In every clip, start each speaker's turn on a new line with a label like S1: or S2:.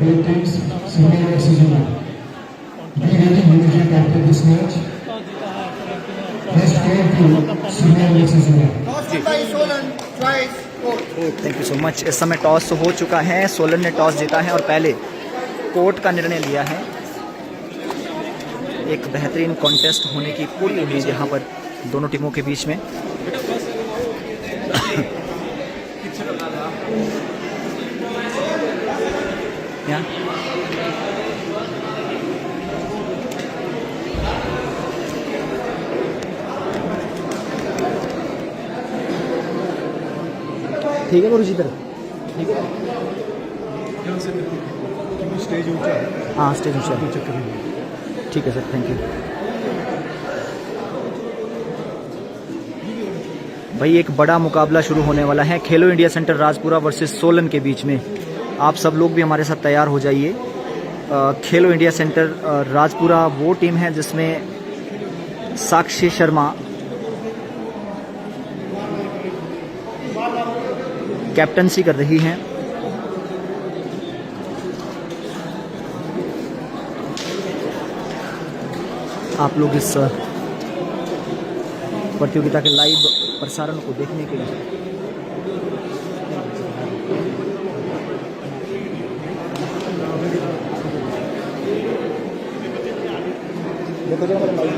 S1: teams, senior versus junior. Be ready immediately after this match. Best player to senior versus junior.
S2: Thank you so much. इस समय toss हो चुका है, सोलन ने toss जीता है और पहले कोर्ट का निर्णय लिया है। एक बेहतरीन कॉन्टेस्ट होने की पूरी उम्मीद यहाँ पर दोनों टीमों के बीच में। ठीक है गुरु जी, ठीक है।
S1: स्टेज ऊंचा है।
S2: हाँ स्टेज ऊंचा है। ठीक है सर, थैंक यू। भाई एक बड़ा मुकाबला शुरू होने वाला है खेलो India centre Rajpura versus Solan के बीच में। आप सब लोग भी हमारे साथ तैयार हो जाइए। खेलो इंडिया सेंटर राजपुरा वो टीम है जिसमें साक्षी शर्मा कैप्टनसी कर रही हैं। आप लोग इस प्रतियोगिता के लाइव प्रसारण को देखने के लिए देखो जो हमारे लाइव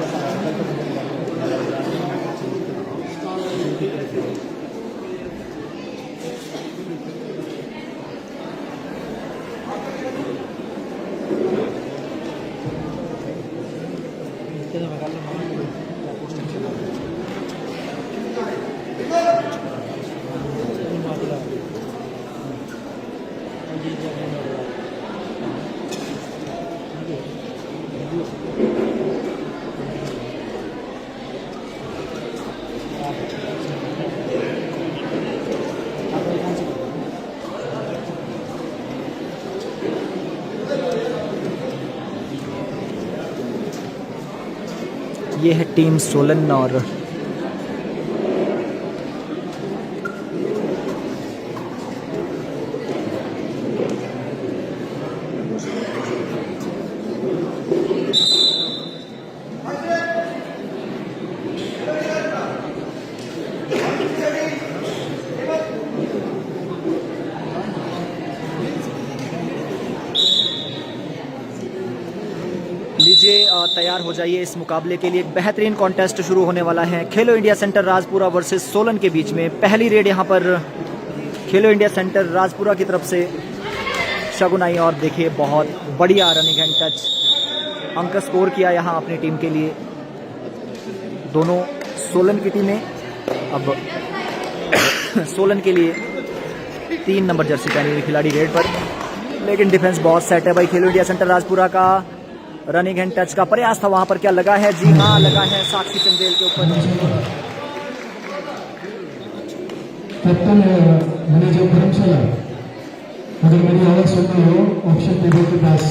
S2: ये है टीम सोलन और लीजिए तैयार हो जाइए इस मुकाबले के लिए। एक बेहतरीन कॉन्टेस्ट शुरू होने वाला है खेलो India centre Rajpura versus Solan के बीच में। पहली रेड यहाँ पर खेलो इंडिया सेंटर राजपुरा की तरफ से शगुन आई और देखिए बहुत बढ़िया रनिंग हैंड टच अंक स्कोर किया यहाँ अपनी टीम के लिए दोनों सोलन की टीमें। अब सोलन के लिए 3 नंबर जर्सी पहनी हुई खिलाड़ी रेड पर, लेकिन डिफेंस बहुत सेट है भाई खेलो इंडिया सेंटर राजपुरा का। रनिंग हैंड टच का प्रयास था, वहां पर क्या लगा है? जी हाँ लगा है साक्षी चंदेल के ऊपर।
S1: कैप्टन मैनेजर धर्मशाला, अगर मेरी आवाज सुन रही हो ऑप्शन टेबल के पास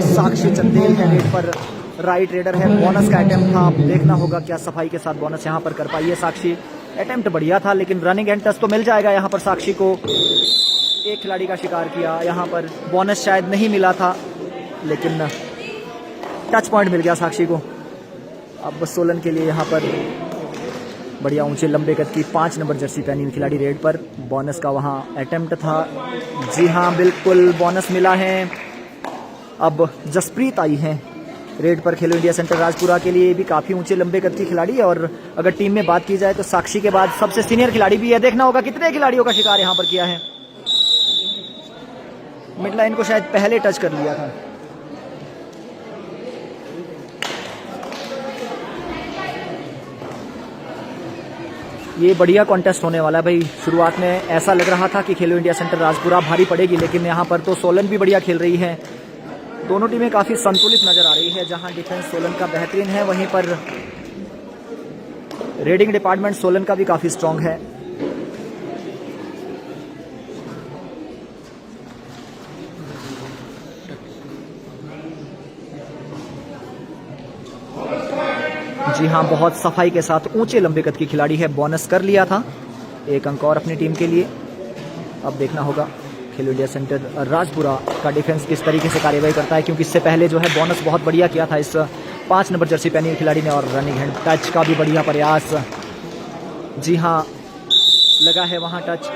S2: साक्षी चंदेल है रेड पर, राइट रेडर है। बोनस का अटेम्प्ट था, देखना होगा क्या सफाई के साथ बोनस यहाँ पर कर पाई है साक्षी। अटेम्प्ट बढ़िया था लेकिन रनिंग हैंड टच तो मिल जाएगा यहाँ पर साक्षी को। एक खिलाड़ी का शिकार किया यहाँ पर, बोनस शायद नहीं मिला था लेकिन टच पॉइंट मिल गया साक्षी को। अब सोलन के लिए यहाँ पर बढ़िया ऊंचे लंबे कद की 5 नंबर जर्सी पहनी हुई खिलाड़ी रेड पर। बोनस का वहाँ अटेम्प्ट था, जी हाँ बिल्कुल बोनस मिला है। अब जसप्रीत आई है रेड पर खेलो इंडिया सेंटर राजपुरा के लिए, भी काफी ऊंचे लंबे कद की खिलाड़ी है और अगर टीम में बात की जाए तो साक्षी के बाद सबसे सीनियर खिलाड़ी भी है। देखना होगा कितने खिलाड़ियों का शिकार यहाँ पर किया है। मिड लाइन को शायद पहले टच कर लिया था। ये बढ़िया कॉन्टेस्ट होने वाला है भाई। शुरुआत में ऐसा लग रहा था कि खेलो इंडिया सेंटर राजपुरा भारी पड़ेगी, लेकिन यहाँ पर तो सोलन भी बढ़िया खेल रही है। दोनों टीमें काफी संतुलित नजर आ रही है। जहां डिफेंस सोलन का बेहतरीन है, वहीं पर रेडिंग डिपार्टमेंट सोलन का भी काफी स्ट्रांग है। जी हाँ, बहुत सफाई के साथ ऊंचे लंबे कद की खिलाड़ी है। बोनस कर लिया था 1 अंक और अपनी टीम के लिए। अब देखना होगा खेलो इंडिया सेंटर राजपुरा का डिफेंस किस तरीके से कार्यवाही करता है, क्योंकि इससे पहले जो है बोनस बहुत बढ़िया किया था इस 5 नंबर जर्सी पहनी हुई खिलाड़ी ने। और रनिंग हैंड टच का भी बढ़िया प्रयास, जी हाँ लगा है वहाँ टच,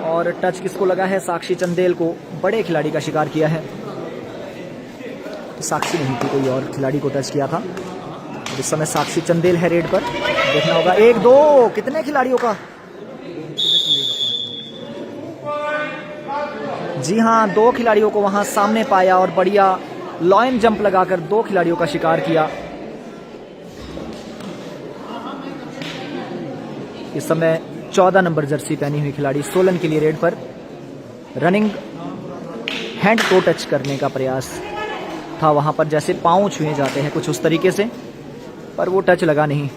S2: और टच किसको लगा है, साक्षी चंदेल को, बड़े खिलाड़ी का शिकार किया है। साक्षी नहीं थी, कोई और खिलाड़ी को टच किया था। इस समय साक्षी चंदेल है रेड पर, देखना होगा 1-2 कितने खिलाड़ियों का, जी हाँ 2 खिलाड़ियों को वहां सामने पाया और बढ़िया लॉयन जंप लगाकर 2 खिलाड़ियों का शिकार किया। इस समय 14 नंबर जर्सी पहनी हुई खिलाड़ी सोलन के लिए रेड पर, रनिंग हैंड टो टच करने का प्रयास था वहां पर, जैसे पांव छुए जाते हैं कुछ उस तरीके से, पर वो टच लगा नहीं।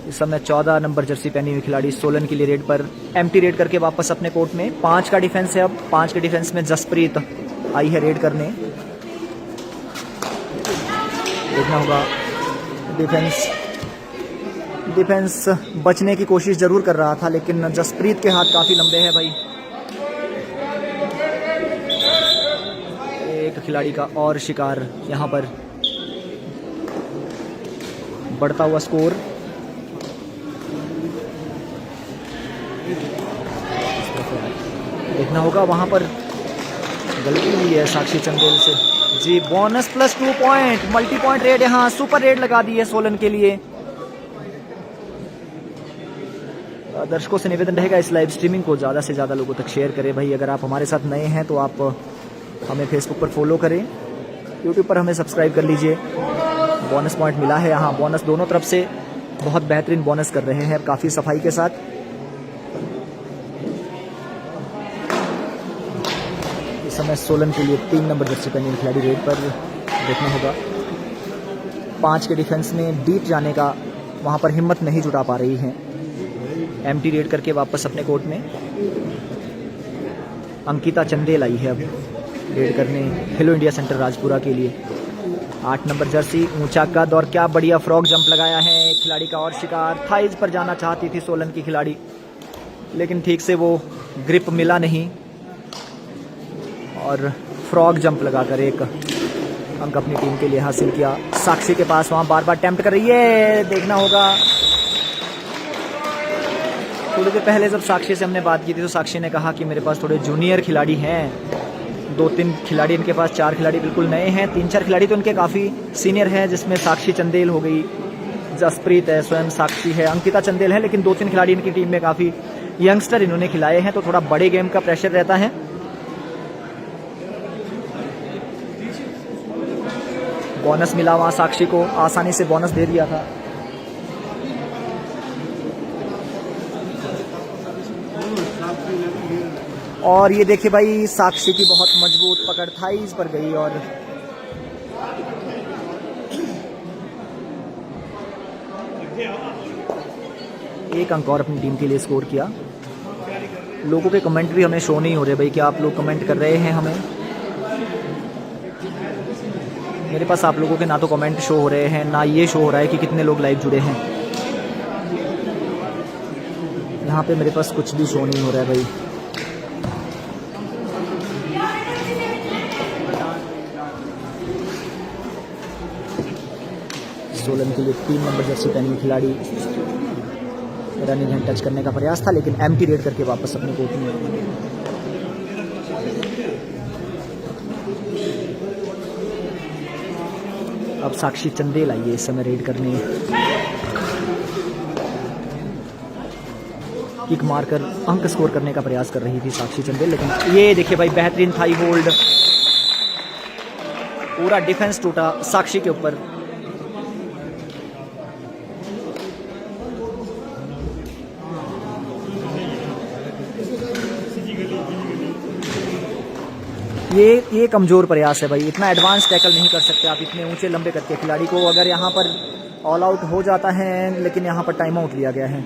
S2: इस समय 14 नंबर जर्सी पहनी हुई खिलाड़ी सोलन के लिए रेड पर, एम्प्टी रेड करके वापस अपने कोर्ट में। 5 का डिफेंस है अब, 5 के डिफेंस में जसप्रीत आई है रेड करने। देखना होगा डिफेंस बचने की कोशिश जरूर कर रहा था, लेकिन जसप्रीत के हाथ काफी लंबे हैं भाई। एक खिलाड़ी का और शिकार यहां पर, बढ़ता हुआ स्कोर। देखना होगा वहां पर गलती हुई है साक्षी चंदेल से, जी bonus +2 point, multi point raid, यहाँ सुपर रेड लगा दी है सोलन के लिए। दर्शकों से निवेदन रहेगा इस लाइव स्ट्रीमिंग को ज़्यादा से ज़्यादा लोगों तक शेयर करें भाई। अगर आप हमारे साथ नए हैं तो आप हमें फेसबुक पर फॉलो करें, यूट्यूब पर हमें सब्सक्राइब कर लीजिए। बोनस पॉइंट मिला है यहाँ, बोनस दोनों तरफ से बहुत बेहतरीन बोनस कर रहे हैं काफ़ी सफाई के साथ। इस समय सोलन के लिए 3 नंबर जर्सी पहनी खिलाड़ी रेड पर, देखना होगा 5 के डिफेंस में डीप जाने का वहाँ पर हिम्मत नहीं जुटा पा रही है। एम्प्टी रेड करके वापस अपने कोर्ट में अंकिता चंदेल आई है अब रेड करने खेलो इंडिया सेंटर राजपुरा के लिए। 8 नंबर जर्सी, ऊंचा कद और क्या बढ़िया फ्रॉग जंप लगाया है। एक खिलाड़ी का और शिकार, थाइज पर जाना चाहती थी सोलन की खिलाड़ी, लेकिन ठीक से वो ग्रिप मिला नहीं और फ्रॉग जंप लगाकर एक अंक अपनी टीम के लिए हासिल किया। साक्षी के पास वहां बार बार अटेम्प्ट कर रही है, देखना होगा। थोड़ी देर पहले जब साक्षी से हमने बात की थी तो साक्षी ने कहा कि मेरे पास थोड़े जूनियर खिलाड़ी हैं, 2-3 खिलाड़ी इनके पास, 4 खिलाड़ी बिल्कुल नए हैं, 3-4 खिलाड़ी तो इनके काफ़ी सीनियर हैं, जिसमें साक्षी चंदेल हो गई, जसप्रीत है, स्वयं साक्षी है, अंकिता चंदेल है, लेकिन 2-3 खिलाड़ी इनकी टीम में काफ़ी यंगस्टर इन्होंने खिलाए हैं, तो थोड़ा बड़े गेम का प्रेशर रहता है। बोनस मिला वहाँ साक्षी को, आसानी से बोनस दे दिया था। और ये देखिए भाई साक्षी की बहुत मजबूत पकड़ थाइज पर गई और एक अंक और अपनी टीम के लिए स्कोर किया। लोगों के कमेंट भी हमें शो नहीं हो रहे भाई, क्या आप लोग कमेंट कर रहे हैं हमें? मेरे पास आप लोगों के ना तो कमेंट शो हो रहे हैं, ना ये शो हो रहा है कि कितने लोग लाइव जुड़े हैं। यहाँ पे मेरे पास कुछ भी शो नहीं हो रहा है भाई। सोलन के लिए 3 नंबर जर्सी पहनी खिलाड़ी, रनिंग हैंड टच करने का प्रयास था, लेकिन एम्प्टी रेड करके वापस अपने कोर्ट में। अब साक्षी चंदेल आई है इस समय रेड करने, किक मारकर अंक स्कोर करने का प्रयास कर रही थी साक्षी चंदेल, लेकिन ये देखिए भाई बेहतरीन थाई होल्ड, पूरा डिफेंस टूटा साक्षी के ऊपर। ये कमजोर प्रयास है भाई, इतना एडवांस टैकल नहीं कर सकते आप इतने ऊंचे लंबे करके खिलाड़ी को। अगर यहाँ पर ऑल आउट हो जाता है, लेकिन यहाँ पर टाइम आउट लिया गया है।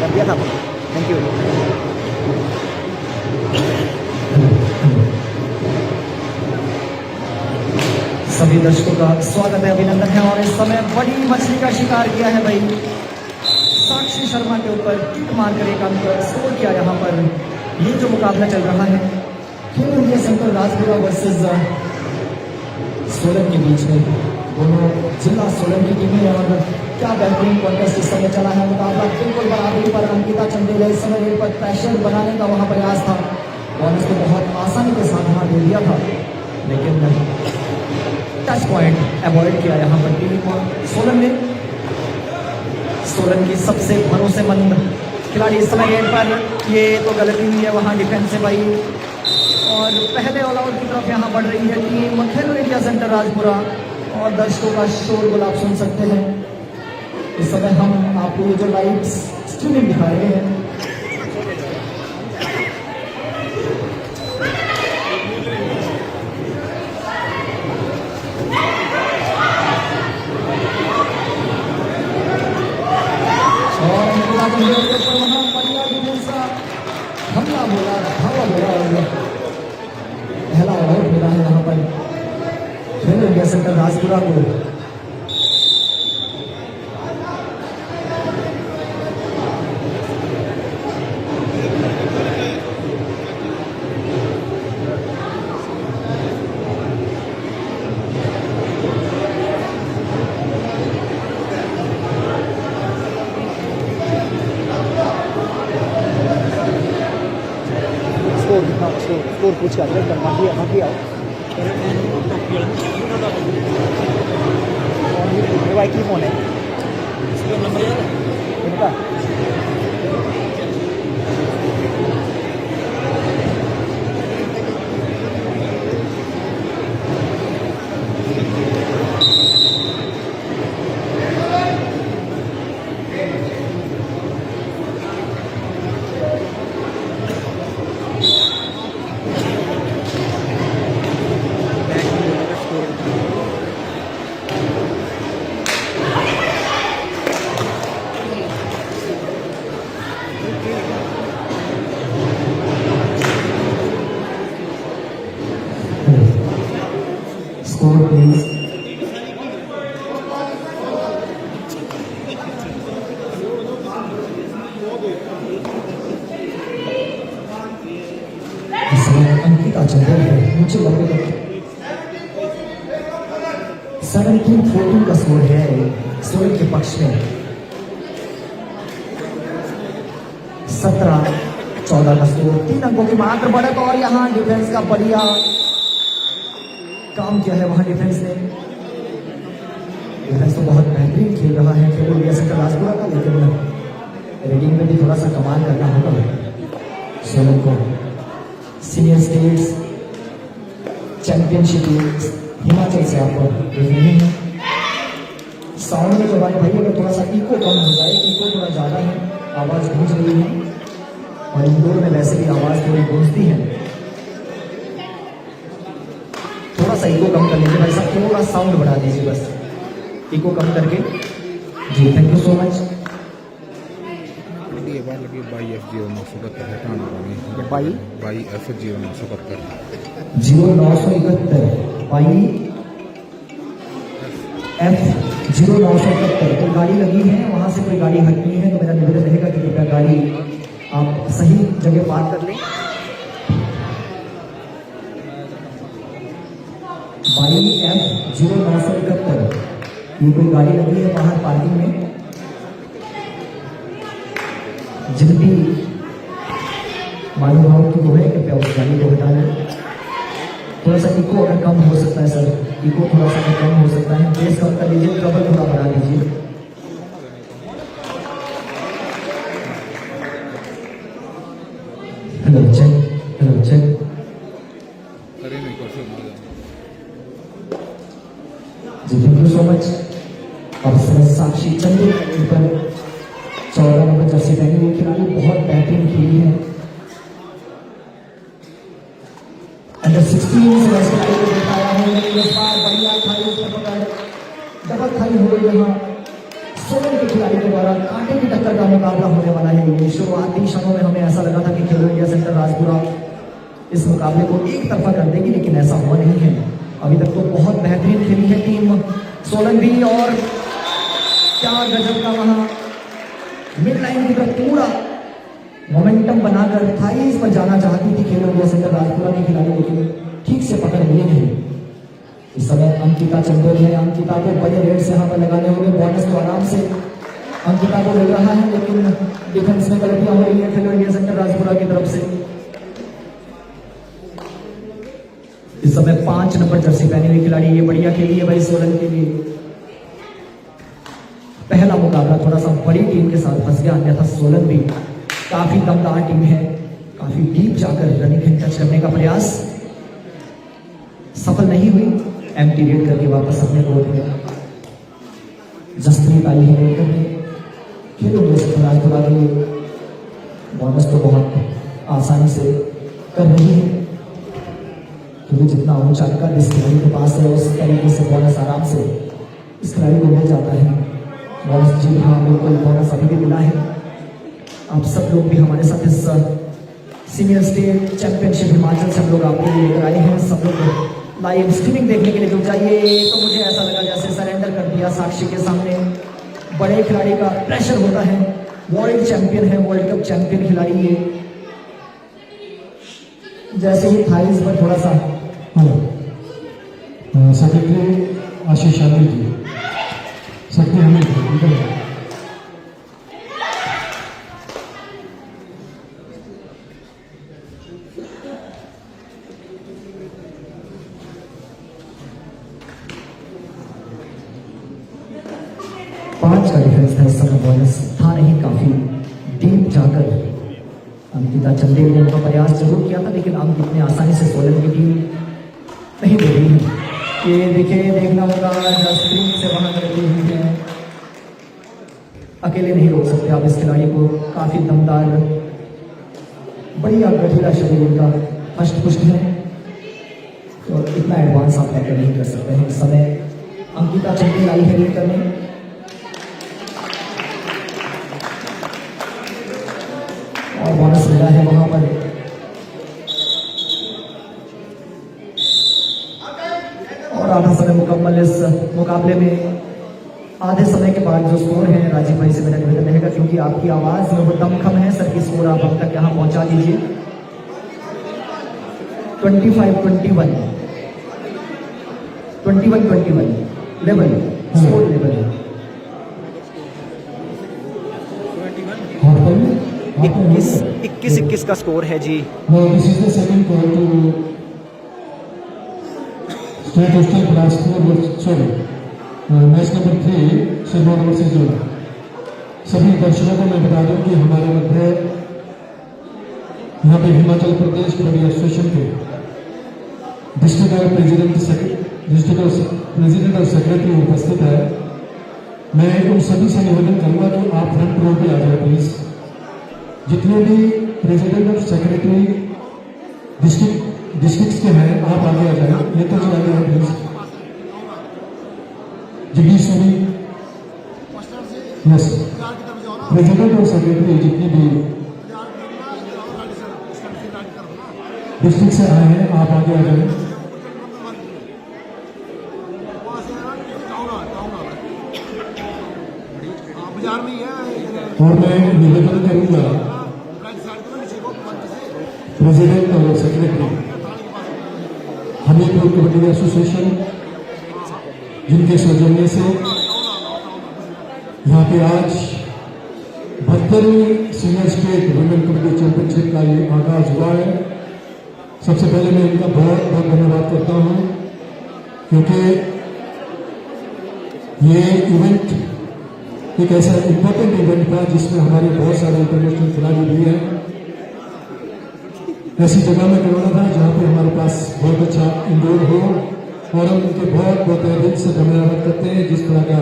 S2: कर दिया था। Thank you. सभी दर्शकों का स्वागत है, अभिनंदन है। और इस समय बड़ी मछली का शिकार किया है भाई, साक्षी शर्मा के ऊपर किक मारकर एक अंक स्कोर किया यहाँ पर। ये जो मुकाबला चल रहा है खेलो India centre Rajpura versus Solan के बीच में, दोनों जिला सोलन की टीमें, और क्या बेहतरीन कॉन्टेस्ट इस समय चला है। मुकाबला बिल्कुल बराबरी पर। अंकिता चंदेल इस समय रेड पर प्रेशर बनाने का वहाँ प्रयास था, बोनस को बहुत आसानी के साथ वहाँ दे दिया था, लेकिन टच पॉइंट अवॉइड किया यहाँ पर टीम सोलन ने। सोलन की सबसे भरोसेमंद खिलाड़ी इस समय रेड पर, ये तो गलती हुई है वहाँ डिफेंस से भाई। और पहले ऑल आउट की तरफ यहाँ बढ़ रही है टीम खेलो इंडिया सेंटर राजपुरा। और दर्शकों का शोरगुल आप सुन सकते हैं इस समय। हम आपको ये जो लाइव स्ट्रीमिंग दिखा रहे हैं, हमला बोला धावा बोला और पहला आउट मिला है यहाँ पर खेलो इंडिया सेंटर राजपुरा को। स्कोर पूछ कर बाकी आओ भाई की फोन है इनका। Score please. अंकिता चंदेल है, मुझे लगता है 17-14 का स्कोर है सोलन के पक्ष में। 17-14 का स्कोर, 3 अंकों की मात्र बढ़त। और यहाँ डिफेंस का बढ़िया काम किया है वहाँ डिफेंस ने। डिफेंस तो बहुत बेहतरीन खेल रहा है खेलो इंडिया सेंटर राजपुरा का, लेकिन रेडिंग में भी थोड़ा सा कमाल करना होगा सोलन को। सीनियर स्टेट्स चैंपियनशिप हिमाचल से आप देख रहे हैं। साउंड में जो बात भाई, अगर थोड़ा सा इको कम हो जाए, इको थोड़ा ज़्यादा है, आवाज़ गूंज रही है, और इंडोर में वैसे भी आवाज़ थोड़ी गूंजती है। थोड़ा सा इको कम कर लीजिए भाई साहब, थोड़ा साउंड बढ़ा दीजिए बस, इको कम करके जी। Thank you so much.
S3: बाई F0971 हटाना होगा। बाई F0971
S1: बाई F0971 कोई गाड़ी लगी है, वहां से कोई गाड़ी हटनी है तो मेरा निवेदन रहेगा कि कृपया गाड़ी आप सही जगह पार्क कर लें। बाई F0971 ये कोई गाड़ी लगी है बाहर पार्किंग में, जिन भी महानुभाव की वो है कृपया उस गाड़ी को हटा लें।
S2: थोड़ा सा इको अगर कम हो सकता है सर, इको थोड़ा सा अगर कम हो सकता है, बेस कम कर लीजिए, ट्रबल थोड़ा बढ़ा दीजिए। Hello check, hello check.
S3: अरे नहीं कर सकता
S2: जी थैंक यू सो मच। अब सर साक्षी चंदू पर 14 नंबर जर्सी पहनी हुई खिलाड़ी बहुत बेहतरीन खेली है। अंडर 16 से वैसे को दिखाया है, इस बार बढ़िया थाई पर पकड़, डबल थाई हुई यहाँ 16 के खिलाड़ी के द्वारा कांटे की टक्कर का मुकाबला होने वाला है। ये शुरुआती क्षणों में हमें ऐसा लगा था कि खेलो इंडिया सेंटर राजपुरा इस मुकाबले को एक तरफा कर देगी, लेकिन ऐसा हुआ नहीं है। अभी तक तो बहुत बेहतरीन खेली है टीम सोलन भी, और क्या गजब का वहां मिड लाइन की तरफ पूरा मोमेंटम बनाकर थाईज पर जाना चाहती थी खेलो इंडिया सेंटर राजपुरा की खिलाड़ी, लेकिन ठीक से पकड़ लिए नहीं। इस समय अंकिता चंदेल है, अंकिता को बड़े रेट से यहाँ पर लगाने होंगे, बोनस तो आराम से अंकिता को मिल रहा है, लेकिन डिफेंस में गलतियां हो रही है खेलो इंडिया सेंटर राजपुरा की तरफ से। इस समय 5 नंबर जर्सी पहनी हुई खिलाड़ी, ये बढ़िया खेली है भाई सोलन के लिए। पहला मुकाबला थोड़ा सा बड़ी टीम के साथ फंस गया, अन्यथा सोलन भी काफी दमदार टीम है। काफी डीप जाकर रनिंग हिट टच करने का प्रयास सफल नहीं हुई, एम्प्टी रेड करके वापस अपने कोर्ट में जसप्रीत आई है रेड करने। खेलो राजपुरा के बोनस तो बहुत आसानी से कर रही है, क्योंकि जितना ऊंचा का इस खिलाड़ी के पास है उस तरीके से बोनस आराम से इस खिलाड़ी को मिल जाता है। बोनस जी हाँ बिल्कुल, बोनस अभी भी मिला है। आप सब लोग भी हमारे साथ इस सीनियर स्टेट चैंपियनशिप हिमाचल से हम लोग आपके लिए लेकर आए हैं। सब लोग लाइव स्ट्रीमिंग देखने के लिए जुड़ जाइए। तो मुझे ऐसा लगा जैसे सरेंडर कर दिया साक्षी के सामने। बड़े खिलाड़ी का प्रेशर होता है, वर्ल्ड चैंपियन है, वर्ल्ड कप चैंपियन खिलाड़ी ये। जैसे ही थाईज पर थोड़ा सा
S1: हेलो सेक्रेटरी आशीष शामिल जी, सेक्रेटरी हमें इधर
S2: 5 का डिफरेंस था इस समय, बोनस था नहीं। काफी डीप जाकर अंकिता चंदेल ने उनका प्रयास जरूर किया था, लेकिन अंक इतने आसानी से सोलन की टीम नहीं दे रही है। ये देखिए, देखना होगा जसप्रीत से वहां करती हुई है, अकेले नहीं रोक सकते आप इस खिलाड़ी को। काफी दमदार, बढ़िया गठीला शरीर इनका, हष्ट पुष्ट है, तो इतना एडवांस आप टैकल नहीं कर सकते हैं। इस समय अंकिता चंदेल आई है लीड करने, और बोनस मिला है वहां पर। और आधा समय मुकम्मल इस मुकाबले में। आधे समय के बाद जो स्कोर है राजीव भाई से मेरा निवेदन रहेगा, क्योंकि आपकी आवाज में वो दमखम है, सर की स्कोर आप हम तक यहाँ पहुंचा दीजिए। 25-21 लेवल, स्कोर लेवल है। 21 का स्कोर है जी।
S1: This is the second call to state hostel Bilaspur, sorry match number 3 Sirmaur versus जोड़ा। सभी दर्शकों को मैं बता दूं कि हमारे मध्य यहाँ पे हिमाचल प्रदेश कबड्डी एसोसिएशन के डिस्ट्रिक्ट और प्रेसिडेंट और सेक्रेटरी उपस्थित है। मैं उन सभी से निवेदन करूंगा कि आप फ्रंट रो पे आ जाए प्लीज। जितने भी प्रेसिडेंट और सेक्रेटरी डिस्ट्रिक्ट्स के हैं, आप आगे आ जाए, ये तो चला गया please. Jagdish Soni, yes, president और सेक्रेटरी जितने भी डिस्ट्रिक्ट से आए हैं, आप आगे आ जाए। और मैं निवेदन करूंगा प्रेसिडेंट और सेक्रेटरी हमीरपुर कबड्डी एसोसिएशन, जिनके सौजन्य से यहाँ पे आज 72वीं senior state women kabaddi championship का ये आगाज हुआ है। सबसे पहले मैं इनका बहुत बहुत धन्यवाद करता हूं, क्योंकि ये इवेंट एक ऐसा इम्पोर्टेंट इवेंट था जिसमें हमारे बहुत सारे इंटरनेशनल खिलाड़ी भी हैं। ऐसी जगह में करवाना था जहां पे हमारे पास बहुत अच्छा इंडोर हो, और हम उनके बहुत बहुत दिल से धन्यवाद करते हैं। जिस तरह का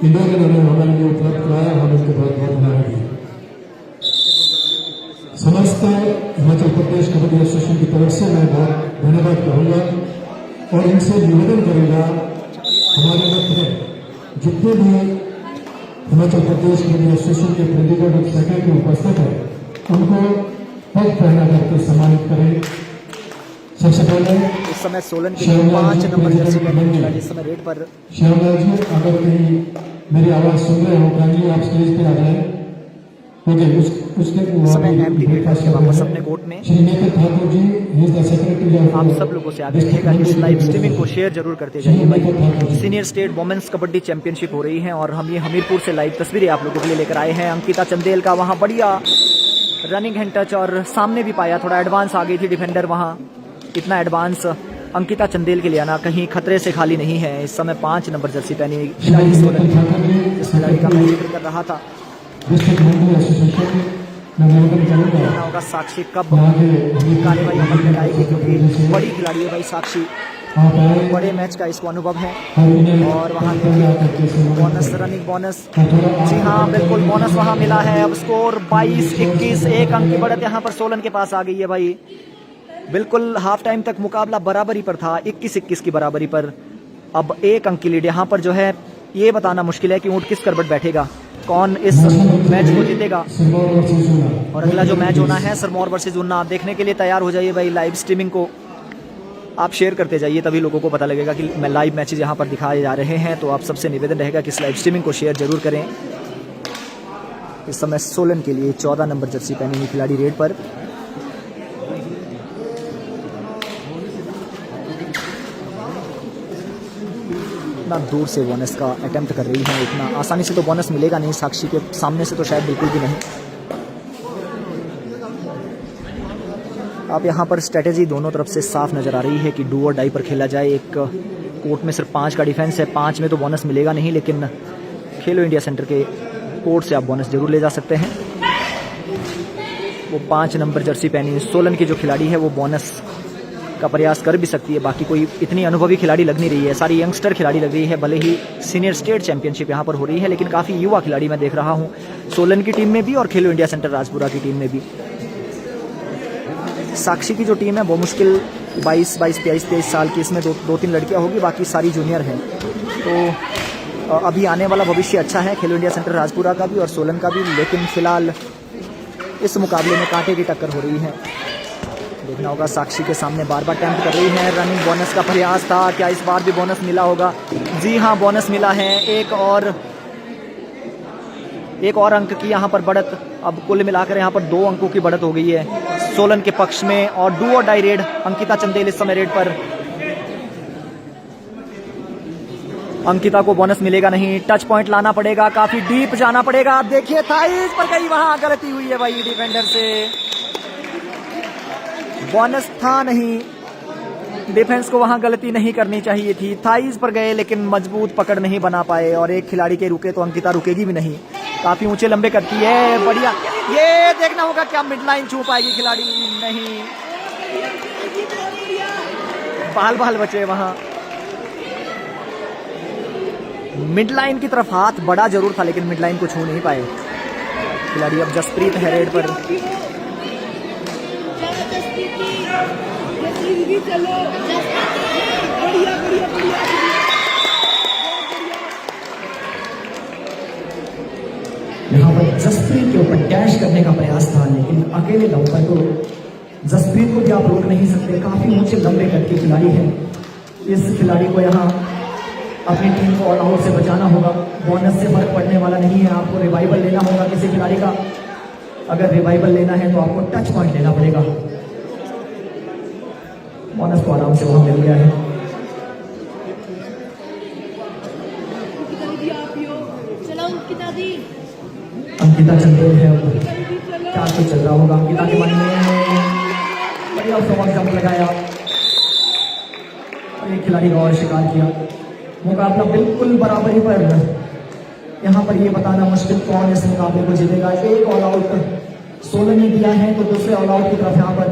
S1: इंडोर इन्होंने हमारे लिए उपलब्ध कराया, हम उनके बहुत बहुत धन्यवाद दिए। समस्त हिमाचल प्रदेश कबड्डी एसोसिएशन की तरफ से मैं बहुत धन्यवाद कहूँगा, और इनसे निवेदन करूँगा हमारे मध्य जितने भी हिमाचल प्रदेश कबड्डी एसोसिएशन के प्रेसिडेंट और सेक्रेटरी उपस्थित है, उनको पग पहना करके सम्मानित करें। सबसे पहले
S2: इस समय सोलन के 5 नंबर जर्सी पहने खिलाड़ी इस समय रेड पर।
S1: श्यामलाल जी, अगर कहीं मेरी आवाज सुन रहे हो, काइंडली आप स्टेज पे आ जाए। ओके, उसके
S2: इस समय एमटी रेड करके वापस अपने कोर्ट में।
S1: Shri Netra Thakur ji, he is the secretary of.
S2: आप सब लोगों से आग्रह रहेगा कि इस लाइव स्ट्रीमिंग को शेयर जरूर करते जाइए भाई। Senior state women's kabaddi championship हो रही है और हम ये हमीरपुर से लाइव तस्वीरें आप लोगों के लिए लेकर आए हैं। अंकिता चंदेल का वहां बढ़िया रनिंग हैंड टच, और सामने भी पाया, थोड़ा एडवांस आ गई थी डिफेंडर वहां। इतना एडवांस अंकिता चंदेल के लिए आना कहीं खतरे से खाली नहीं है। इस समय 5 नंबर जर्सी पहनी खिलाड़ी सोलन इस खिलाड़ी का मैं जिक्र कर रहा था।
S1: डिस्ट्रिक्ट कबड्डी एसोसिएशन में निवेदन करूंगा
S2: देखना होगा साक्षी कब कार्रवाई अमल में लाएगी, क्योंकि बड़ी खिलाड़ी है भाई साक्षी।
S1: आप आए
S2: बड़े मैच का इसको अनुभव है।
S1: और इन्हें
S2: और वहाँ
S1: देखिए
S2: बोनस, रनिंग बोनस, जी हाँ बिल्कुल बोनस वहाँ मिला है। अब स्कोर 22-21, 1 अंक की बढ़त यहाँ पर सोलन के पास आ गई है भाई। बिल्कुल हाफ टाइम तक मुकाबला बराबरी पर था, 21-21 की बराबरी पर। अब 1 अंक की लीड यहाँ पर जो है ये बताना मुश्किल है कि ऊँट किस करबट बैठेगा, कौन इस मैच को जीतेगा। और अगला जो मैच होना है सिरमौर वर्सेस ऊना, आप देखने के लिए तैयार हो जाइए भाई। लाइव स्ट्रीमिंग को आप शेयर करते जाइए, तभी लोगों को पता लगेगा कि मैं लाइव मैचेस यहाँ पर दिखाए जा रहे हैं। तो आप सबसे निवेदन रहेगा कि इस लाइव स्ट्रीमिंग को शेयर जरूर करें। इस समय सोलन के लिए 14 नंबर जर्सी पहनी हुई खिलाड़ी रेड पर। इतना दूर से बोनस का अटेम्प्ट कर रही है, इतना आसानी से तो बोनस मिलेगा नहीं। साक्षी के सामने से तो शायद बिल्कुल भी नहीं। आप यहाँ पर स्ट्रेटेजी दोनों तरफ से साफ नजर आ रही है कि डू और डाई पर खेला जाए। एक कोर्ट में सिर्फ 5 का डिफेंस है, 5 में तो बोनस मिलेगा नहीं, लेकिन खेलो इंडिया सेंटर के कोर्ट से आप बोनस जरूर ले जा सकते हैं। वो 5 नंबर जर्सी पहनी सोलन की जो खिलाड़ी है वो बोनस का प्रयास कर भी सकती है। बाकी कोई इतनी अनुभवी खिलाड़ी लग नहीं रही है, सारी यंगस्टर खिलाड़ी लग रही है। भले ही सीनियर स्टेट चैंपियनशिप यहाँ पर हो रही है, लेकिन काफ़ी युवा खिलाड़ी मैं देख रहा हूँ सोलन की टीम में भी और खेलो इंडिया सेंटर राजपुरा की टीम में भी। साक्षी की जो टीम है वो मुश्किल 22, 23 साल की, इसमें 2-3 लड़कियां होगी, बाकी सारी जूनियर हैं। तो अभी आने वाला भविष्य अच्छा है खेलो इंडिया सेंटर राजपुरा का भी और सोलन का भी। लेकिन फिलहाल इस मुकाबले में कांटे की टक्कर हो रही है। देखना होगा, साक्षी के सामने बार बार अटेम्प्ट कर रही है। रनिंग बोनस का प्रयास था, क्या इस बार भी बोनस मिला होगा? जी हाँ, बोनस मिला है। एक और अंक की यहाँ पर बढ़त। अब कुल मिलाकर यहाँ पर 2 अंकों की बढ़त हो गई है सोलन के पक्ष में। और डू और डाई रेड, अंकिता चंदेल इस समय रेड पर। अंकिता को बोनस मिलेगा नहीं, टच पॉइंट लाना पड़ेगा, काफी डीप जाना पड़ेगा। आप देखिए थाइस पर गई, वहां गलती हुई है भाई डिफेंडर से। बोनस था नहीं, डिफेंस को वहां गलती नहीं करनी चाहिए थी। थाइस पर गए लेकिन मजबूत पकड़ नहीं बना पाए, और एक खिलाड़ी के रुके तो अंकिता रुकेगी भी नहीं। काफी ऊंचे लंबे करती है, बढ़िया। ये देखना होगा क्या मिड लाइन छू पाएगी खिलाड़ी? नहीं, बाल बचे वहां। मिड लाइन की तरफ हाथ बड़ा जरूर था, लेकिन मिड लाइन को छू नहीं पाए खिलाड़ी। अब जसप्रीत है रेड पर।
S4: यहाँ पर जसप्रीत के ऊपर डैश करने का प्रयास था, लेकिन अकेले दम पर तो जसप्रीत को भी आप रोक नहीं सकते। काफी ऊंचे लंबे कद की खिलाड़ी है। इस खिलाड़ी को यहाँ अपनी टीम को ऑल आउट से बचाना होगा। बोनस से फर्क पड़ने वाला नहीं है। आपको रिवाइवल लेना होगा किसी खिलाड़ी का। अगर रिवाइवल लेना है तो आपको टच पॉइंट लेना पड़ेगा। बोनस को आराम से वहां मिल गया है। अंकिता चंदेल है, क्या तो चल रहा होगा अंकिता के मन में। बढ़िया फ्रॉक जंप लगाया और एक खिलाड़ी का और शिकार किया। मुकाबला बिल्कुल बराबरी पर। यहाँ पर ये बताना मुश्किल कौन इस मुकाबले को जीतेगा। एक ऑल आउट सोलन ने दिया है तो दूसरे ऑल आउट की तरफ यहाँ पर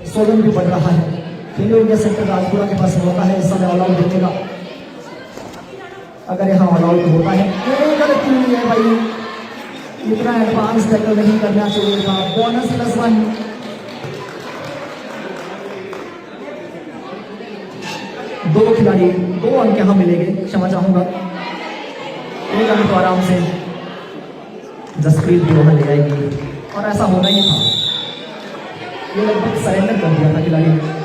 S4: सोलन भी बढ़ रहा है। खेलो इंडिया सेंटर राजपुरा के पास मौका है इस समय ऑल आउट देने का। अगर यहाँ ऑल आउट होता है, ये गलती हुई है भाई, इतना एडवांस टैकल नहीं करना चाहिए था। बोनस +1। दो खिलाड़ी 2 अंक यहाँ मिलेंगे, क्षमा चाहूंगा। एक अंक तो आराम से जसप्रीत भी वहां ले आएगी और ऐसा होना ही था। ये लगभग सरेंडर कर दिया था खिलाड़ी ने।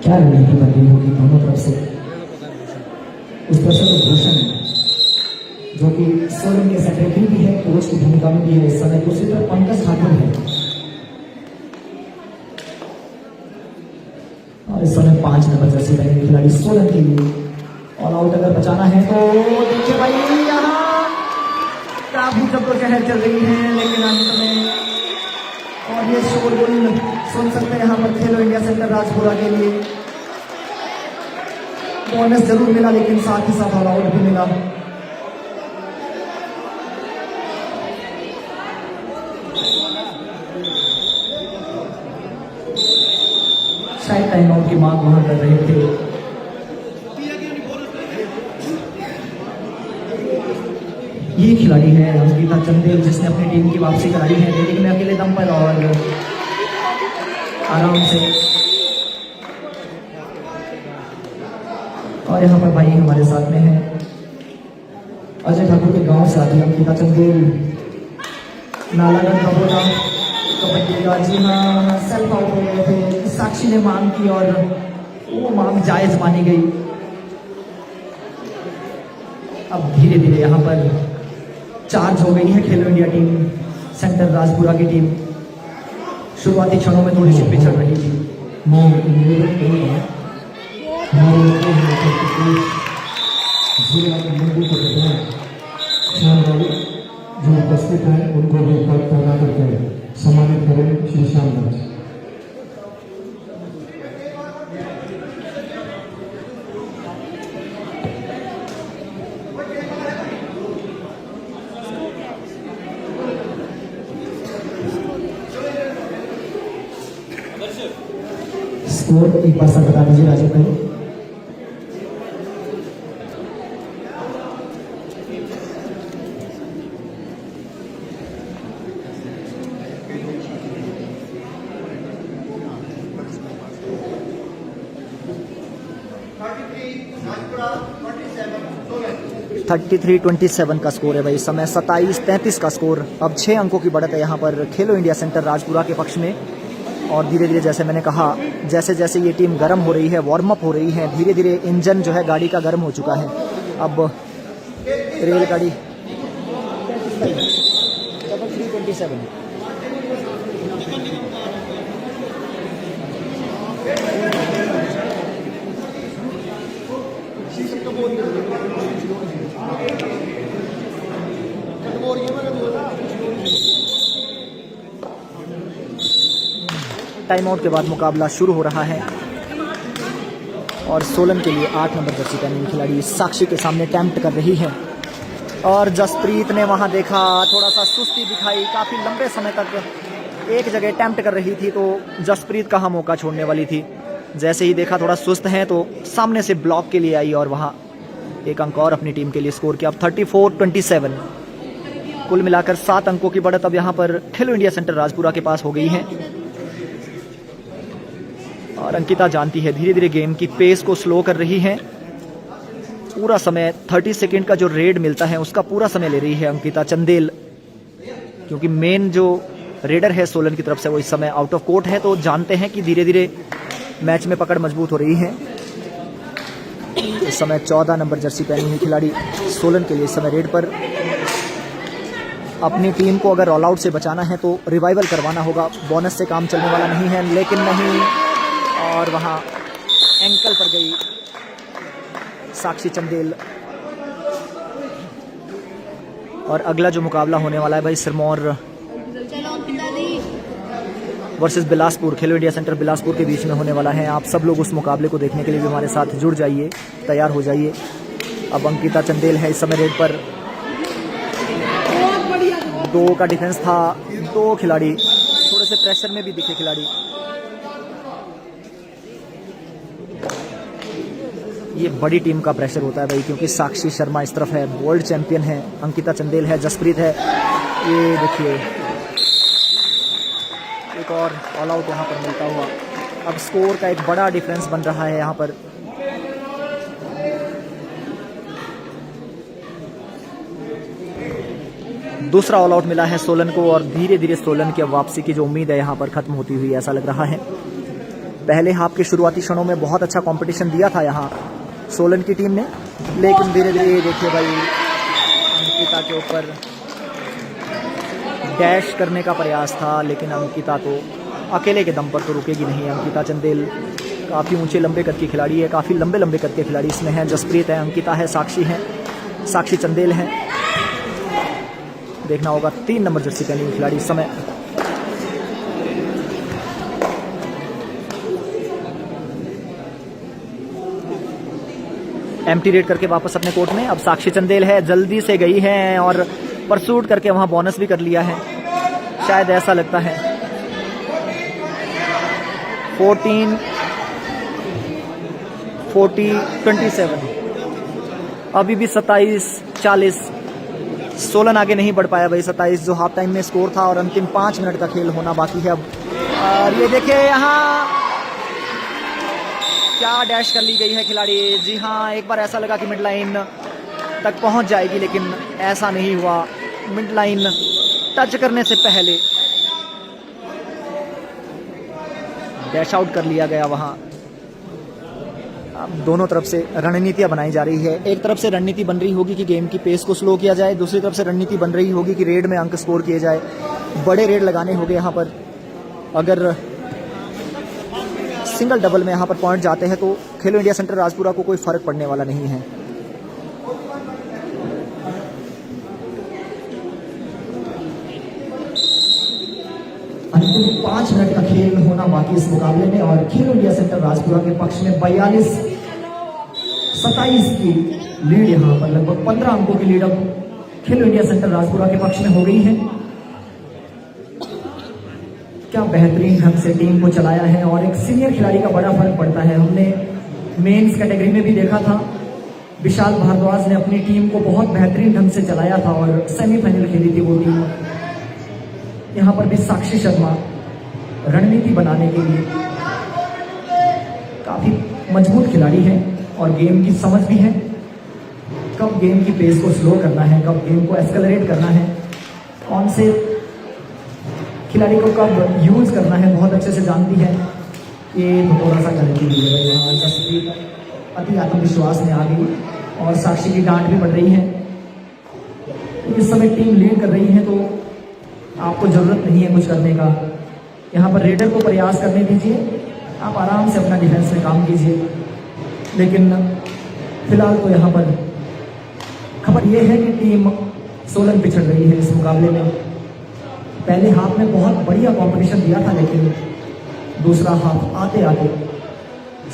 S4: क्या रणनीति बन रही होगी दोनों तरफ से। उस तरफ से तो भूषण जो कि सोलन के सेक्रेटरी भी है, कोच की भूमिका में भी है इस समय। दूसरी तरफ पंकज ठाकुर है और इस समय 5 नंबर जर्सी पहने खिलाड़ी सोलन के लिए। ऑल आउट अगर बचाना है तो देखिए भाई, यहाँ काफी जद्दोजहद चल रही है लेकिन अंत में और ये शोरगुल सुन सकते हैं यहाँ पर खेलो इंडिया सेंटर राजपुरा के लिए। बोनस जरूर मिला लेकिन साथ ही साथ ऑल आउट भी मिला। शायद टाइम आउट की मांग वहां कर रहे थे। ये खिलाड़ी है अंकिता चंदेल जिसने अपनी टीम की वापसी कराई है रेडिंग में अकेले दम पर और आराम से। और यहाँ पर भाई हमारे साथ में है अजय ठाकुर के गांव से आती अंकिता चंदेल, नालागढ़ बबोला कबड्डी का। जी हाँ, सेल्फ आउट हो गए थे, साक्षी ने मांग की और वो मांग जायज मानी गई। अब धीरे धीरे यहाँ पर चार्ज हो गई है खेलो इंडिया टीम सेंटर राजपुरा की टीम। शुरुआती क्षणों में थोड़ी सी पिछड़ रही थी।
S1: मैं निवेदन करूँगा हमारे जिला मंडी के प्रधान श्याम जो उपस्थित हैं उनको भी पद प्रदान करके सम्मानित करें। श्री श्याम राज।
S4: स्कोर एक बार सर बता दीजिए राजीव भाई।
S2: थर्टी 33-27 का स्कोर है भाई इस समय। 27-33 का स्कोर। अब 6 अंकों की बढ़त है यहाँ पर खेलो इंडिया सेंटर राजपुरा के पक्ष में। और धीरे धीरे जैसे मैंने कहा, जैसे जैसे ये टीम गर्म हो रही है, वार्म अप हो रही है, धीरे धीरे इंजन जो है गाड़ी का गर्म हो चुका है। अब रेलगाड़ी 33-27 टाइम आउट के बाद मुकाबला शुरू हो रहा है और सोलन के लिए 8 नंबर जर्सी पहने खिलाड़ी साक्षी के सामने अटेम्प्ट कर रही है। और जसप्रीत ने वहां देखा, थोड़ा सा सुस्ती दिखाई, काफी लंबे समय तक एक जगह अटेम्प्ट कर रही थी तो जसप्रीत कहाँ मौका छोड़ने वाली थी। जैसे ही देखा थोड़ा सुस्त है तो सामने से ब्लॉक के लिए आई और वहां एक अंक और अपनी टीम के लिए स्कोर किया। अब 34-27 कुल मिलाकर 7 अंकों की बढ़त अब यहाँ पर खेलो इंडिया सेंटर राजपुरा के पास हो गई है। और अंकिता जानती है धीरे धीरे गेम की पेस को स्लो कर रही है। पूरा समय 30 सेकंड का जो रेड मिलता है उसका पूरा समय ले रही है अंकिता चंदेल, क्योंकि मेन जो रेडर है सोलन की तरफ से वो इस समय आउट ऑफ कोर्ट है। तो जानते हैं कि धीरे धीरे मैच में पकड़ मजबूत हो रही है। इस समय 14 नंबर जर्सी पहनी हुई खिलाड़ी सोलन के लिए इस समय रेड पर। अपनी टीम को अगर ऑल आउट से बचाना है तो रिवाइवल करवाना होगा, बोनस से काम चलने वाला नहीं है। लेकिन नहीं, और वहाँ एंकल पर गई साक्षी चंदेल। और अगला जो मुकाबला होने वाला है भाई सिरमौर वर्सेस बिलासपुर, खेलो इंडिया सेंटर बिलासपुर के बीच में होने वाला है। आप सब लोग उस मुकाबले को देखने के लिए भी हमारे साथ जुड़ जाइए, तैयार हो जाइए। अब अंकिता चंदेल है इस समय रेड पर। 2 का डिफेंस था, 2 खिलाड़ी थोड़े से प्रेशर में भी दिखे खिलाड़ी। ये बड़ी टीम का प्रेशर होता है भाई, क्योंकि साक्षी शर्मा इस तरफ है, वर्ल्ड चैंपियन है, अंकिता चंदेल है, जसप्रीत है। ये देखिए एक और ऑल आउट यहाँ पर मिलता हुआ। अब स्कोर का एक बड़ा डिफरेंस बन रहा है यहाँ पर। दूसरा ऑल आउट मिला है सोलन को और धीरे धीरे सोलन की वापसी की जो उम्मीद है यहाँ पर खत्म होती हुई ऐसा लग रहा है। पहले हाफ के शुरुआती क्षणों में बहुत अच्छा कंपटीशन दिया था यहाँ सोलन की टीम ने, लेकिन धीरे धीरे देखिए भाई अंकिता के ऊपर डैश करने का प्रयास था, लेकिन अंकिता तो अकेले के दम पर तो रुकेगी नहीं। अंकिता चंदेल काफ़ी ऊंचे लंबे कद की खिलाड़ी है, काफ़ी लंबे लंबे कद के खिलाड़ी इसमें हैं। जसप्रीत है, अंकिता है, साक्षी चंदेल है। देखना होगा 3 नंबर जर्सी पहनी हुई खिलाड़ी इस समय। एम्प्टी रेड करके वापस अपने कोर्ट में। अब साक्षी चंदेल है, जल्दी से गई है और परसूट करके वहां बोनस भी कर लिया है, शायद ऐसा लगता है। 14, 40, 27, अभी भी 27-40। सोलन आगे नहीं बढ़ पाया भाई। 27 जो हाफ टाइम में स्कोर था और अंतिम 5 मिनट का खेल होना बाकी है अब। और ये देखिए यहाँ क्या डैश कर ली गई है खिलाड़ी। जी हाँ, एक बार ऐसा लगा कि मिड लाइन तक पहुंच जाएगी, लेकिन ऐसा नहीं हुआ। मिड लाइन टच करने से पहले डैश आउट कर लिया गया वहां। अब दोनों तरफ से रणनीतियां बनाई जा रही है। एक तरफ से रणनीति बन रही होगी कि गेम की पेस को स्लो किया जाए, दूसरी तरफ से रणनीति बन रही होगी कि रेड में अंक स्कोर किए जाए। बड़े रेड लगाने होंगे यहाँ पर। अगर सिंगल डबल में यहाँ पर पॉइंट जाते हैं तो खेलो इंडिया सेंटर राजपुरा को कोई फर्क पड़ने वाला नहीं है।
S4: अंतिम 5 मिनट का खेल होना बाकी इस मुकाबले में और खेलो इंडिया सेंटर राजपुरा के पक्ष में 42-27 की लीड यहां पर लगभग 15 अंकों की लीड अब खेलो इंडिया सेंटर राजपुरा के पक्ष में हो गई है। क्या बेहतरीन ढंग से टीम को चलाया है और एक सीनियर खिलाड़ी का बड़ा फर्क पड़ता है। हमने मेंस कैटेगरी में भी देखा था, विशाल भारद्वाज ने अपनी टीम को बहुत बेहतरीन ढंग से चलाया था और सेमीफाइनल खेली थी वो टीम। यहाँ पर भी साक्षी शर्मा रणनीति बनाने के लिए काफी मजबूत खिलाड़ी है और गेम की समझ भी है, कब गेम की पेस को स्लो करना है, कब गेम को एस्केलरेट करना है, कौन से खिलाड़ी को कब यूज करना है, बहुत अच्छे से जानती है। ये थोड़ा सा गलती हुई है यहाँ, जसप्रीत अति आत्मविश्वास में आ गई और साक्षी की डांट भी पड़ रही है। इस समय टीम लीड कर रही है तो आपको जरूरत नहीं है कुछ करने का। यहाँ पर रेडर को प्रयास करने दीजिए, आप आराम से अपना डिफेंस में काम कीजिए। लेकिन फिलहाल तो यहाँ पर खबर यह है कि टीम सोलन पिछड़ रही है इस मुकाबले में। पहले हाफ में बहुत बढ़िया कंपटीशन दिया था, लेकिन दूसरा हाफ आते आते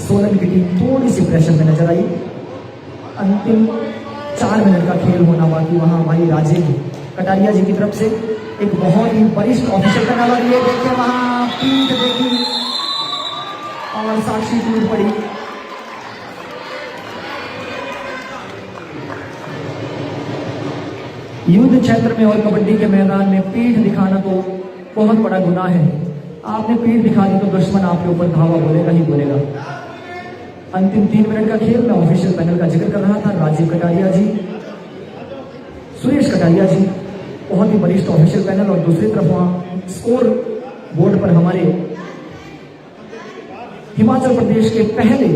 S4: सोलन की टीम थोड़ी सी प्रेशर में नजर आई। अंतिम 4 मिनट का खेल होना बाकी वहाँ भाई राजेंद्र कटारिया जी की तरफ से एक बहुत ही वरिष्ठ ऑफिसर का नाम। ये देखिए वहां पीठ देखी और साक्षी टूट पड़ी। युद्ध क्षेत्र में और कबड्डी के मैदान में पीठ दिखाना तो बहुत बड़ा गुनाह है। आपने पीठ दिखा दी तो दुश्मन आपके ऊपर धावा बोलेगा ही बोलेगा। अंतिम 3 मिनट का खेल में ऑफिशियल पैनल का जिक्र कर रहा था। राजीव कटारिया जी, सुरेश कटारिया जी, बहुत ही वरिष्ठ ऑफिशियल पैनल, और दूसरी तरफ वहां स्कोर बोर्ड पर हमारे हिमाचल प्रदेश के पहले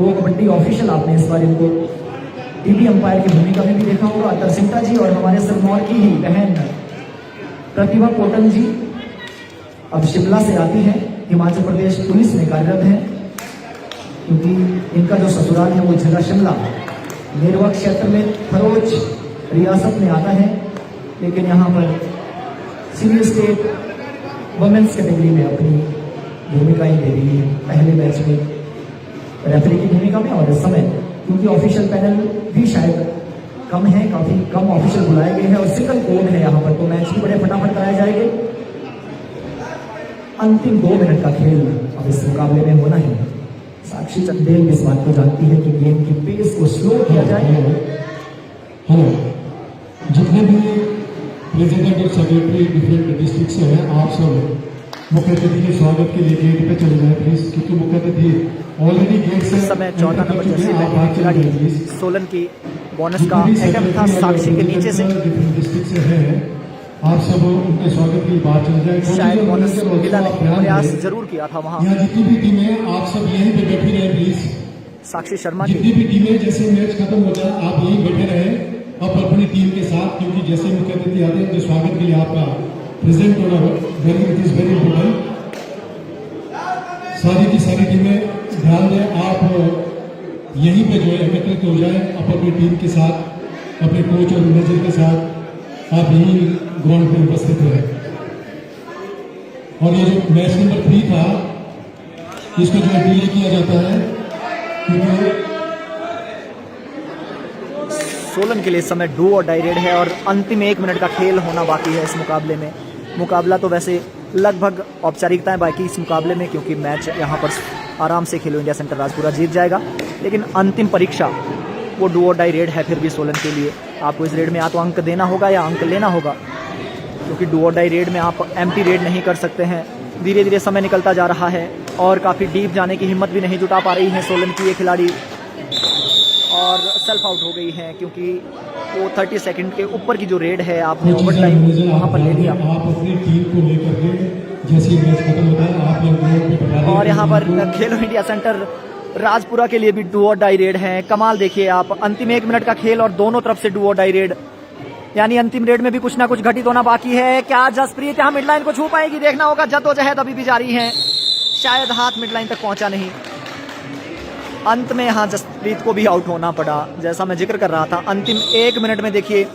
S4: प्रो कबड्डी ऑफिशियल आपने इस बार इनको टीवी अंपायर की भूमिका में भी देखा होगा। तरसिमता जी और हमारे सिरमौर की ही बहन प्रतिभा कोटन जी अब शिमला से आती हैं, हिमाचल प्रदेश पुलिस में कार्यरत हैं, क्योंकि इनका जो ससुराल है वो जगह शिमला नेरवा क्षेत्र में फरोज रियासत में आता है, लेकिन यहाँ पर सीनियर स्टेट वुमेन्स कैटेगरी में अपनी भूमिकाएं दे रही है पहले मैच में रेफरी की भूमिका में। और इस समय क्योंकि ऑफिशियल पैनल भी शायद कम है, काफी कम ऑफिशियल बुलाए गए हैं और सिंगल कोड है यहाँ पर, तो मैच भी बड़े फटाफट कराए जाएंगे। अंतिम 2 मिनट का खेल अब इस मुकाबले में होना ही है। साक्षी चंदेल इस बात को जानती है कि गेम की पेस को स्लो किया जाए।
S1: हेलो, जितने भी प्रेसिडेंट और सेक्रेटरी डिफरेंट डिस्ट्रिक्ट से हैं, आप सब मुख्य अतिथि के स्वागत के लिए गेट पे चले जाए प्लीज, क्योंकि मुख्य अतिथि ऑलरेडी गेट से
S2: इस समय 14 नंबर जर्सी पहने खिलाड़ी सोलन की बोनस का अटेम्प्ट था साक्षी के नीचे से,
S1: डिफरेंट डिस्ट्रिक्ट से हैं, आप सब उनके स्वागत के लिए बात चल जाए।
S2: शायद बोनस मिला नहीं, प्रयास जरूर किया था वहां।
S1: यहाँ जितनी भी टीमें आप सब यहीं पे बैठी रहे प्लीज,
S2: साक्षी शर्मा
S1: जितनी
S2: की
S1: भी टीमें जैसे मैच खत्म हो जाए आप यहीं बैठे रहे अब अपनी टीम के साथ, क्योंकि जैसे मुख्य अतिथि आते हैं तो स्वागत के लिए आपका प्रेजेंट होना very it is very important. सारी की सारी टीमें ध्यान दें, आप यहीं पे जो है एकत्रित हो जाए अपनी टीम के साथ, अपने कोच और मैनेजर के साथ आप यहीं ग्राउंड पे उपस्थित रहे। और ये जो मैच नंबर 3 था इसको जो है डिले किया जाता है, क्योंकि
S2: सोलन के लिए इस समय डू और डाई रेड है और अंतिम 1 मिनट का खेल होना बाकी है इस मुकाबले में। मुकाबला तो वैसे लगभग औपचारिकताएं बाकी इस मुकाबले में, क्योंकि मैच यहाँ पर आराम से खेलो इंडिया सेंटर राजपुरा जीत जाएगा, लेकिन अंतिम परीक्षा वो डू और डाई रेड है फिर भी सोलन के लिए। आपको इस रेड में या तो अंक देना होगा या अंक लेना होगा, क्योंकि डू और डाई रेड में आप एम्प्टी रेड नहीं कर सकते हैं। धीरे धीरे समय निकलता जा रहा है और काफ़ी डीप जाने की हिम्मत भी नहीं जुटा पा रही है सोलन की ये खिलाड़ी, और सेल्फ आउट हो गई है क्योंकि वो 30 सेकंड के ऊपर की जो रेड है आपने ओवर टाइम वहाँ पर ले लिया।
S1: आप अपनी टीम को लेकर के जैसे मैच खत्म होता है आप लोग ग्राउंड पे बता दें।
S2: और यहाँ पर खेलो इंडिया सेंटर राजपुरा के लिए भी डू और डाई रेड है। कमाल देखिए आप, अंतिम 1 मिनट का खेल और दोनों तरफ से डू और डाई रेड, यानी अंतिम रेड में भी कुछ ना कुछ घटित होना बाकी है। क्या जसप्रीत यहाँ मिडलाइन को छू पाएगी, देखना होगा। जद्दोजहद अभी भी जारी है, शायद हाथ मिडलाइन तक पहुंचा नहीं। अंत में यहाँ जसप्रीत को भी आउट होना पड़ा, जैसा मैं जिक्र कर रहा था। अंतिम 1 मिनट में देखिए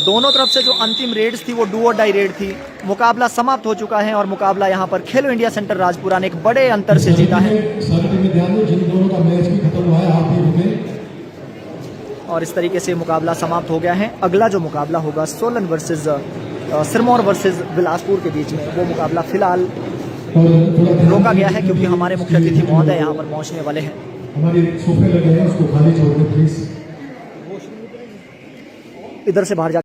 S2: दोनों तरफ से जो अंतिम रेड्स थी वो डू और डाई रेड थी। मुकाबला समाप्त हो चुका है और मुकाबला यहाँ पर खेलो इंडिया सेंटर राजपुरा ने एक बड़े अंतर से जीता है।
S1: सारी टीमें ध्यान दो, जिन दोनों का मैच भी खत्म हुआ है आप भी रुके।
S2: और इस तरीके से मुकाबला समाप्त हो गया है। अगला जो मुकाबला होगा सोलन वर्सेज सिरमौर वर्सेज बिलासपुर के बीच में, वो मुकाबला फिलहाल रोका गया है क्योंकि हमारे मुख्य अतिथि महोदय यहाँ पर पहुँचने वाले हैं।
S1: हमारे सोफे लगे हैं, उसको खाली छोड़ दें प्लीज।
S2: इधर से बाहर जा